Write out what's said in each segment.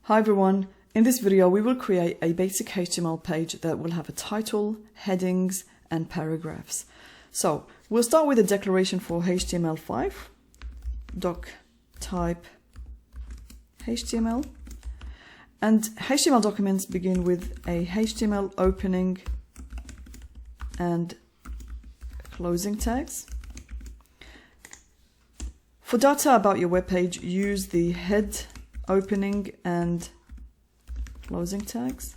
Hi everyone, in this video we will create a basic HTML page that will have a title, headings and paragraphs. So we'll start with a declaration for HTML5, doc type HTML, and HTML documents begin with a HTML opening and closing tags. For data about your web page, use the head opening and closing tags.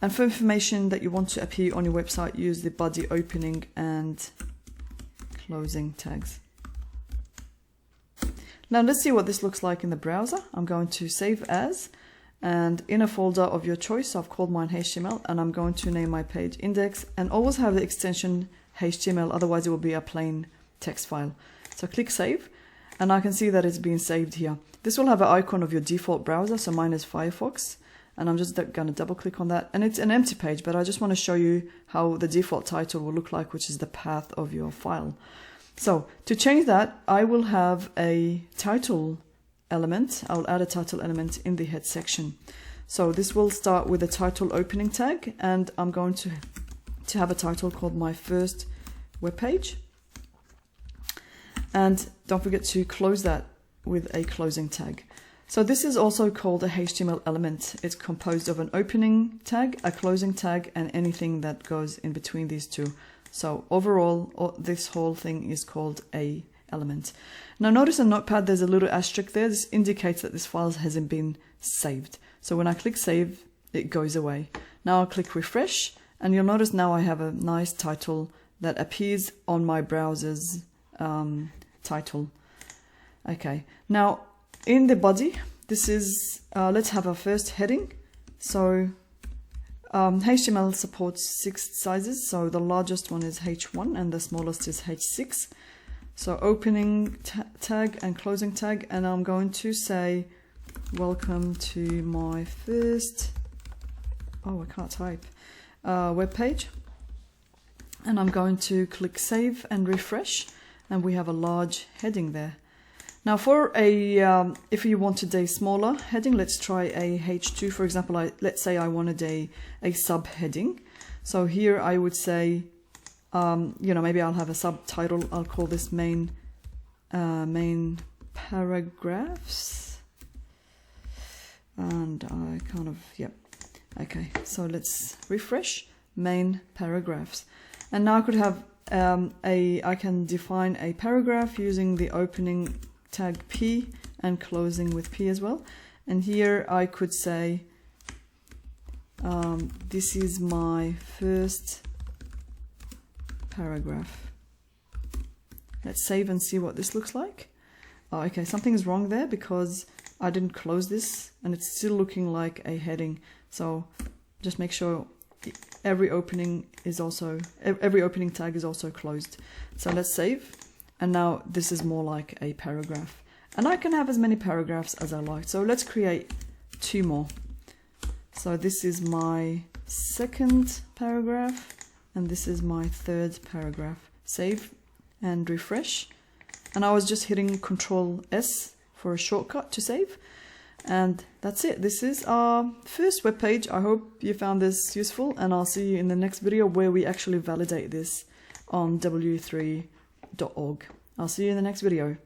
And for information that you want to appear on your website, use the body opening and closing tags. Now let's see what this looks like in the browser. I'm going to save as, and in a folder of your choice, I've called mine HTML, and I'm going to name my page index, and always have the extension HTML, otherwise it will be a plain text file. So click save, and I can see that it's been saved here. This will have an icon of your default browser, so mine is Firefox, and I'm just going to double click on that, and it's an empty page, but I just want to show you how the default title will look like, which is the path of your file. So to change that, I will have a title element. I'll add a title element in the head section. So this will start with a title opening tag, and I'm going to have a title called My First Web Page. And don't forget to close that with a closing tag. So this is also called a HTML element. It's composed of an opening tag, a closing tag, and anything that goes in between these two. So overall, this whole thing is called a element. Now notice in Notepad there's a little asterisk there. This indicates that this file hasn't been saved. So when I click save, it goes away. Now I'll click refresh, and you'll notice now I have a nice title that appears on my browser's title. Okay, now in the body, this is, let's have our first heading. So HTML supports 6 sizes, so the largest one is H1 and the smallest is H6. So opening tag and closing tag, and I'm going to say welcome to my first, oh I can't type, web page. And I'm going to click save and refresh, and we have a large heading there. Now for a, if you wanted a smaller heading, let's try a H2, for example. Let's say I wanted a subheading. So here I would say, maybe I'll have a subtitle. I'll call this main paragraphs. And I kind of, yep. Okay, so let's refresh, main paragraphs. And now I could have I can define a paragraph using the opening tag P and closing with P as well. And here I could say, this is my first paragraph. Let's save and see what this looks like. Oh, okay, something's wrong there because I didn't close this and it's still looking like a heading. So just make sure every opening tag is also closed. So let's save, and now this is more like a paragraph, and I can have as many paragraphs as I like. So let's create 2 more. So this is my second paragraph, and this is my third paragraph. Save and refresh, and I was just hitting Control S for a shortcut to save. And that's it. This is our first web page. I hope you found this useful, and I'll see you in the next video where we actually validate this on w3.org. I'll see you in the next video.